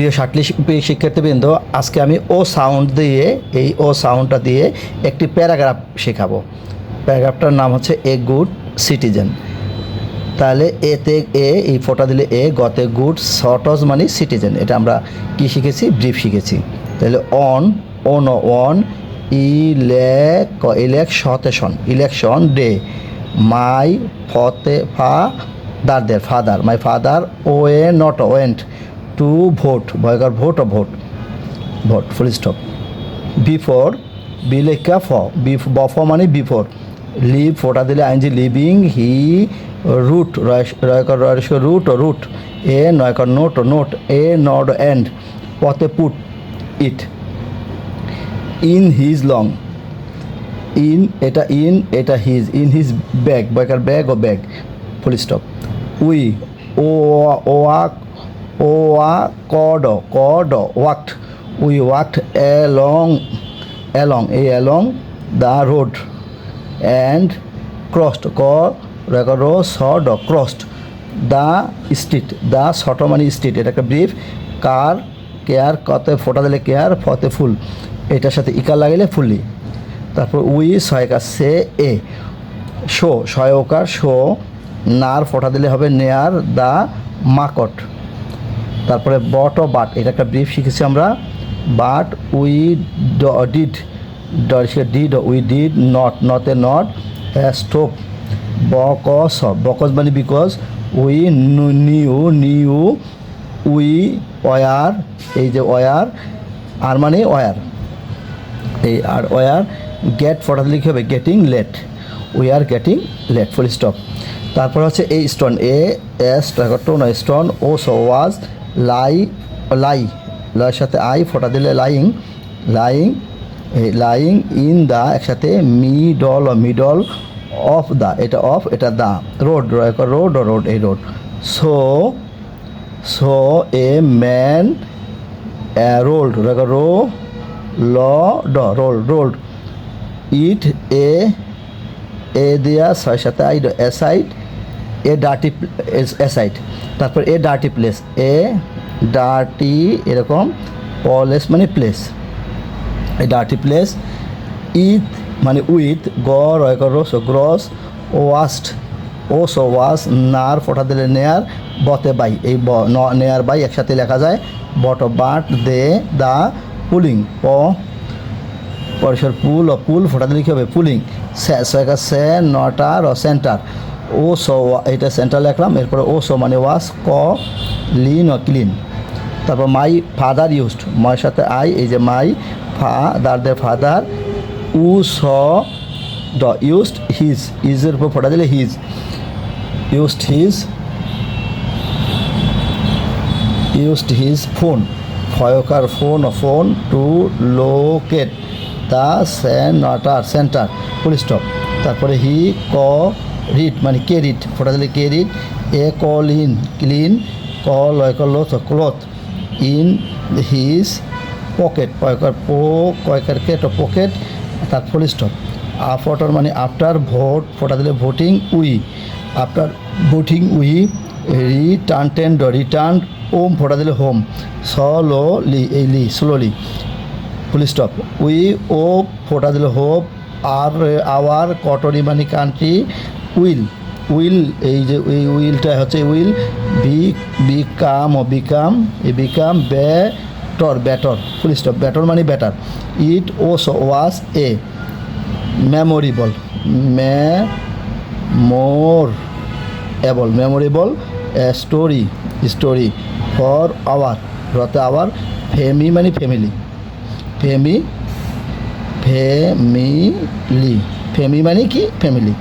প্রিয় শিক্ষার্থীবৃন্দ, আজকে আমি ও সাউন্ড দিয়ে ও সাউন্ডটা দিয়ে একটি প্যারাগ্রাফ শেখাবো। প্যারাগ্রাফটার নাম হচ্ছে এ গুড সিটিজেন। তাহলে এতে এই ফোঁটা দিলে গতে গুড, শর্টজ মানে সিটিজেন। এটা আমরা কি শিখেছি? ব্রিফ শিখেছি। তাহলে on election day my father went to vote, ভয়কার ভোট ফুল স্টপ। বিফোর বিলেখা বফ মানে বিফোর, লিভ ফোটা দিলে আইনজি লিভিং, হি রুট রুট নয়কর নোট নড এন্ড পথে put it in his long, এটা হিজ, ইন হিজ ব্যাগ বয়কার ব্যাগ ও bag full stop. We walked we walked along the road and crossed the street, the short মানে street. এটা একটা brief. কার care কতে ফোটা দিলে কেয়ার, ফতে ফুল, এটার সাথে ইকার লাগাইলে ফুললি। তারপর উই সহায়কার সে এ, শো সহায়কার শো, নার ফোটা দিলে হবে নেয়ার দ্য মাকট। তারপরে বাট, এটা একটা ব্রিফ শিখেছি আমরা। But we did we did নটে নট স্টোপ। বকজ মানে because, we knew we were, এই যে ওয়ার আর মানে ওয়ার, এই আর ওয়ার গেট ফোটা দিলে কী হবে? Getting late, we are getting late full stop. তারপর হচ্ছে এই স্টোন স্টোন ও সো ওয়াজ লয়ের সাথে আই ফোটা দিলে লাইং ইন দ্য, একসাথে মিডল অফ দ্য, এটা অফ এটা দ্য, রোড এই road. So a man rolled rolled it এ দিয়া ছয়ের সাথে আই অ্যাসাইড অ্যাসাইড। তারপর ডার্টি প্লেস, ডার্টি এরকম, প্লেস মানে প্লেস, এ ডার্টি প্লেস। ইথ মানে উইথ, গ্রস ওয়াস্ট ওয়াস, নার ফোটা দিলে নেয়ার, বতে বাই, এই নেয়ার বাই একসাথে লেখা যায়। বাট দে দা পুলিং, পরিসর পুল ফোটা দিলে কী হবে? পুলিং। সে নটার সেন্টার, এটা সেন্টার লিখলাম। এরপরে মানে ওয়াশ, ক্লিন। তারপর মাই ফাদার ইউজড, মায়ের সাথে আই, এই যে মাই ফাদার ইউজড হিজের উপর ফোটা দিলে হিজ, ইউজড হিজ ফোন, ফয়কার phone to locate the centre full stop. তারপরে হি রিড মানে কেরিড ফোটা দিলে carried, clean cloth in his pocket, pocket তার ফুল স্টপ। আফটার মানে আফটার, ভোট ফোটা দিলে voting we, after voting we return ওম ফোটা দিলে home, slowly full stop. We ফোটা দিলে হোপ, আর আওয়ার কটরি মানে কান্ট্রি, উইল এই যে উইলটা হচ্ছে will, become batter full stop, batter মানে batter. It was a memorable story for our, রতে আওয়ার, ফেমি মানে ফ্যামিলি, ফেমি মানে কি? ফ্যামিলি।